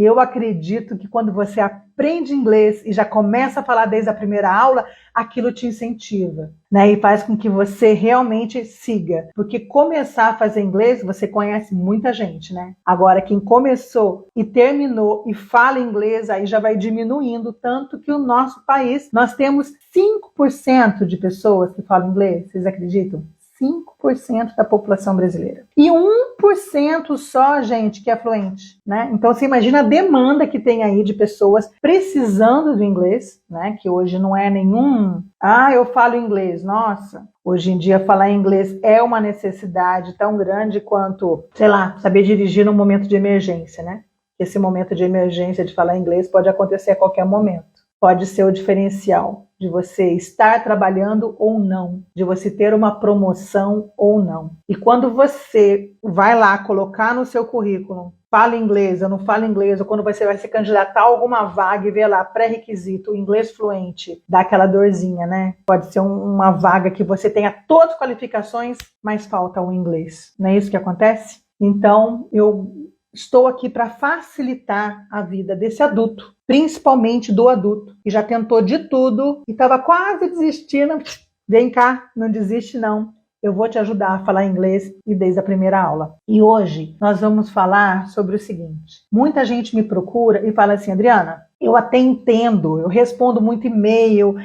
E eu acredito que quando você aprende inglês e já começa a falar desde a primeira aula, aquilo te incentiva, né? E faz com que você realmente siga. Porque começar a fazer inglês, você conhece muita gente, né? Agora, quem começou e terminou e fala inglês, aí já vai diminuindo, tanto que o nosso país, nós temos 5% de pessoas que falam inglês, vocês acreditam? 5% da população brasileira. E 1% só, gente, que é fluente, né? Então, você imagina a demanda que tem aí de pessoas precisando do inglês, né? Que hoje não é nenhum... eu falo inglês. Nossa, hoje em dia falar inglês é uma necessidade tão grande quanto, sei lá, saber dirigir num momento de emergência, né? Esse momento de emergência de falar inglês pode acontecer a qualquer momento. Pode ser o diferencial de você estar trabalhando ou não, de você ter uma promoção ou não. E quando você vai lá colocar no seu currículo, fala inglês, eu não falo inglês, ou quando você vai se candidatar a alguma vaga e vê lá pré-requisito, inglês fluente, dá aquela dorzinha, né? Pode ser uma vaga que você tenha todas as qualificações, mas falta o inglês. Não é isso que acontece? Então, eu estou aqui para facilitar a vida desse adulto, principalmente do adulto, que já tentou de tudo e estava quase desistindo. Vem cá, não desiste não. Eu vou te ajudar a falar inglês e desde a primeira aula. E hoje nós vamos falar sobre o seguinte. Muita gente me procura e fala assim, Adriana, eu até entendo, eu respondo muito e-mail,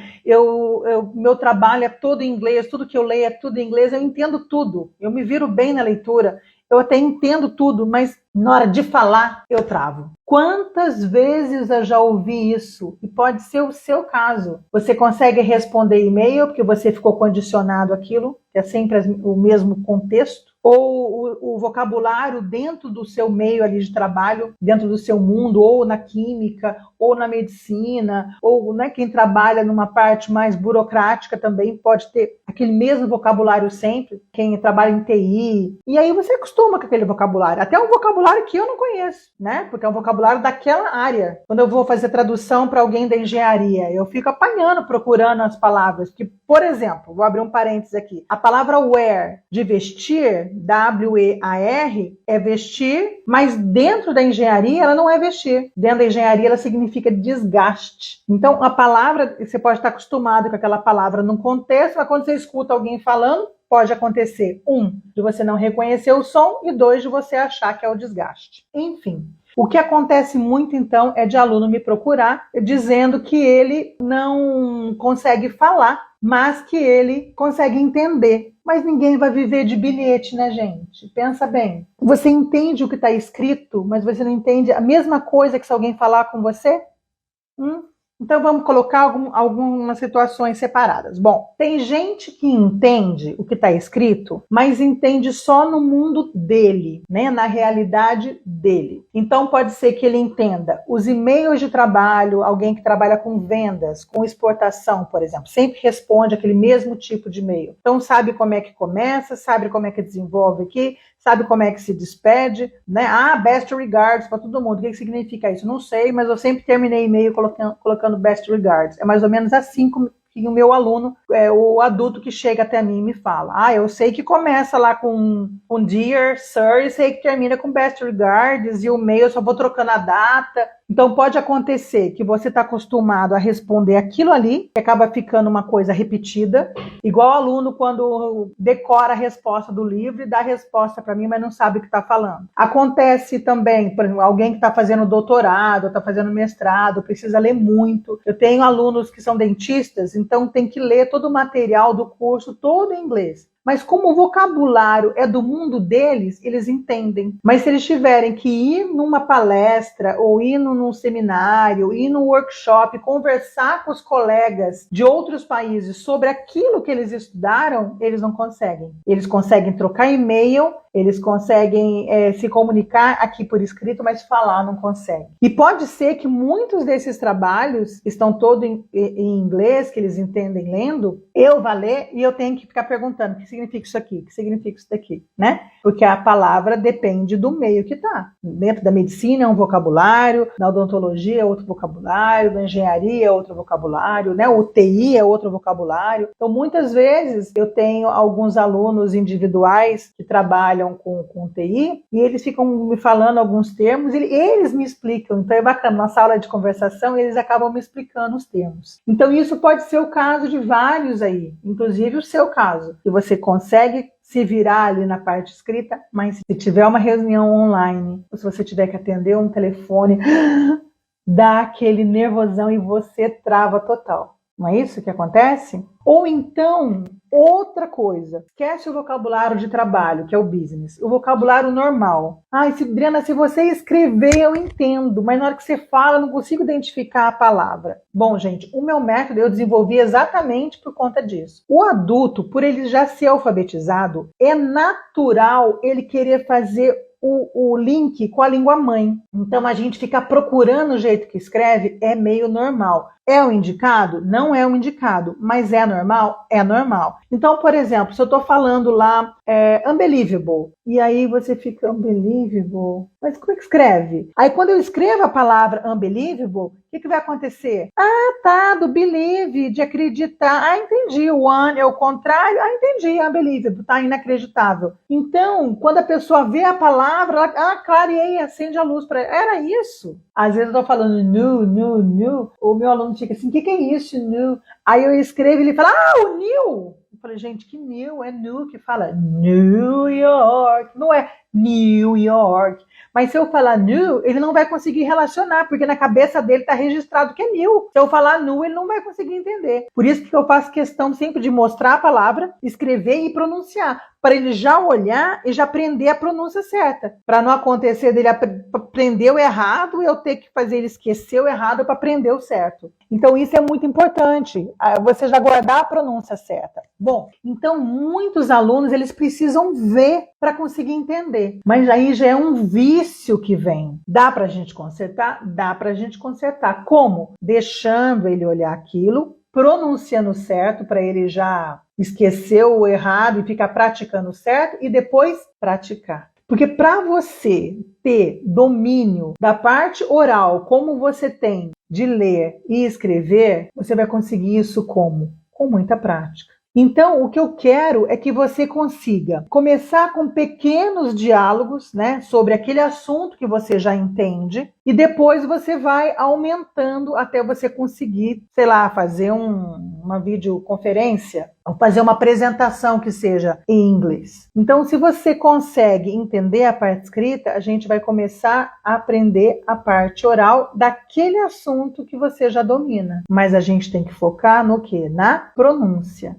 meu trabalho é todo em inglês, tudo que eu leio é tudo em inglês, eu entendo tudo, eu me viro bem na leitura, eu até entendo tudo, mas na hora de falar, eu travo. Quantas vezes eu já ouvi isso? E pode ser o seu caso. Você consegue responder e-mail porque você ficou condicionado àquilo, que é sempre o mesmo contexto? Ou o vocabulário dentro do seu meio ali de trabalho, dentro do seu mundo, ou na química, ou na medicina, ou né, quem trabalha numa parte mais burocrática também pode ter aquele mesmo vocabulário sempre, quem trabalha em TI. E aí você acostuma com aquele vocabulário, até um vocabulário que eu não conheço, né? Porque é um vocabulário daquela área. Quando eu vou fazer tradução para alguém da engenharia, eu fico apanhando, procurando as palavras. Porque, por exemplo, vou abrir um parênteses aqui. A palavra wear, de vestir, W-E-A-R, é vestir, mas dentro da engenharia ela não é vestir. Dentro da engenharia ela significa desgaste. Então, a palavra, você pode estar acostumado com aquela palavra num contexto, mas quando você escuta alguém falando, pode acontecer, 1, de você não reconhecer o som e 2, de você achar que é o desgaste. Enfim, o que acontece muito, então, é de aluno me procurar dizendo que ele não consegue falar, mas que ele consegue entender. Mas ninguém vai viver de bilhete, né, gente? Pensa bem. Você entende o que está escrito, mas você não entende a mesma coisa que se alguém falar com você? Então vamos colocar algumas situações separadas. Bom, tem gente que entende o que está escrito, mas entende só no mundo dele, né? Na realidade dele. Então pode ser que ele entenda os e-mails de trabalho, alguém que trabalha com vendas, com exportação, por exemplo, sempre responde aquele mesmo tipo de e-mail. Então sabe como é que começa, sabe como é que desenvolve aqui, sabe como é que se despede, né? Best regards para todo mundo. O que significa isso? Não sei, mas eu sempre terminei e-mail colocando best regards. É mais ou menos assim que o meu aluno, o adulto que chega até mim e me fala. Eu sei que começa lá com dear, sir, e sei que termina com best regards, e o e-mail eu só vou trocando a data. Então pode acontecer que você está acostumado a responder aquilo ali, que acaba ficando uma coisa repetida, igual o aluno quando decora a resposta do livro e dá a resposta para mim, mas não sabe o que está falando. Acontece também, por exemplo, alguém que está fazendo doutorado, está fazendo mestrado, precisa ler muito. Eu tenho alunos que são dentistas, então tem que ler todo o material do curso, todo em inglês. Mas como o vocabulário é do mundo deles, eles entendem. Mas se eles tiverem que ir numa palestra, ou ir num seminário, ir num workshop, conversar com os colegas de outros países sobre aquilo que eles estudaram, eles não conseguem. Eles conseguem trocar e-mail, eles conseguem se comunicar aqui por escrito, mas falar não conseguem. E pode ser que muitos desses trabalhos estão todos em inglês, que eles entendem lendo, eu vou ler e eu tenho que ficar perguntando o que significa isso aqui? O que significa isso daqui? Né? Porque a palavra depende do meio que está. Dentro da medicina é um vocabulário, na odontologia é outro vocabulário, na engenharia é outro vocabulário, né? O TI é outro vocabulário. Então, muitas vezes, eu tenho alguns alunos individuais que trabalham com TI e eles ficam me falando alguns termos e eles me explicam. Então, é bacana, nossa aula de conversação, eles acabam me explicando os termos. Então, isso pode ser o caso de vários aí, inclusive o seu caso, que você consegue se virar ali na parte escrita, mas se tiver uma reunião online, ou se você tiver que atender um telefone, dá aquele nervosão e você trava total. Não é isso que acontece? Ou então, outra coisa, esquece o vocabulário de trabalho, que é o business, o vocabulário normal. Adriana, se você escrever eu entendo, mas na hora que você fala eu não consigo identificar a palavra. Bom, gente, o meu método eu desenvolvi exatamente por conta disso. O adulto, por ele já ser alfabetizado, é natural ele querer fazer o link com a língua mãe. Então a gente fica procurando o jeito que escreve, é meio normal. É o indicado? Não é o indicado, mas é normal? É normal. Então, por exemplo, se eu estou falando lá unbelievable, e aí você fica unbelievable, mas como é que escreve? Aí quando eu escrevo a palavra unbelievable, o que vai acontecer? Tá, do believe, de acreditar. Entendi, o one é o contrário. Entendi, unbelievable, tá inacreditável. Então, quando a pessoa vê a palavra, ela, clareia, acende a luz para ela. Era isso. Às vezes eu tô falando new, o meu aluno fica assim, o que é isso, new? Aí eu escrevo e ele fala, o new! Eu falei, gente, que new? É new que fala New York, não é New York. Mas se eu falar new, ele não vai conseguir relacionar, porque na cabeça dele está registrado que é new. Se eu falar new, ele não vai conseguir entender. Por isso que eu faço questão sempre de mostrar a palavra, escrever e pronunciar, para ele já olhar e já aprender a pronúncia certa. Para não acontecer dele aprender o errado e eu ter que fazer ele esquecer o errado para aprender o certo. Então isso é muito importante, você já guardar a pronúncia certa. Bom, então muitos alunos eles precisam ver para conseguir entender. Mas aí já é um vício que vem. Dá para a gente consertar? Dá para a gente consertar. Como? Deixando ele olhar aquilo, pronunciando certo para ele já esquecer o errado e ficar praticando certo e depois praticar. Porque para você ter domínio da parte oral, como você tem de ler e escrever, você vai conseguir isso como? Com muita prática. Então, o que eu quero é que você consiga começar com pequenos diálogos, né, sobre aquele assunto que você já entende, e depois você vai aumentando até você conseguir, sei lá, fazer uma videoconferência, ou fazer uma apresentação que seja em inglês. Então, se você consegue entender a parte escrita, a gente vai começar a aprender a parte oral daquele assunto que você já domina. Mas a gente tem que focar no quê? Na pronúncia.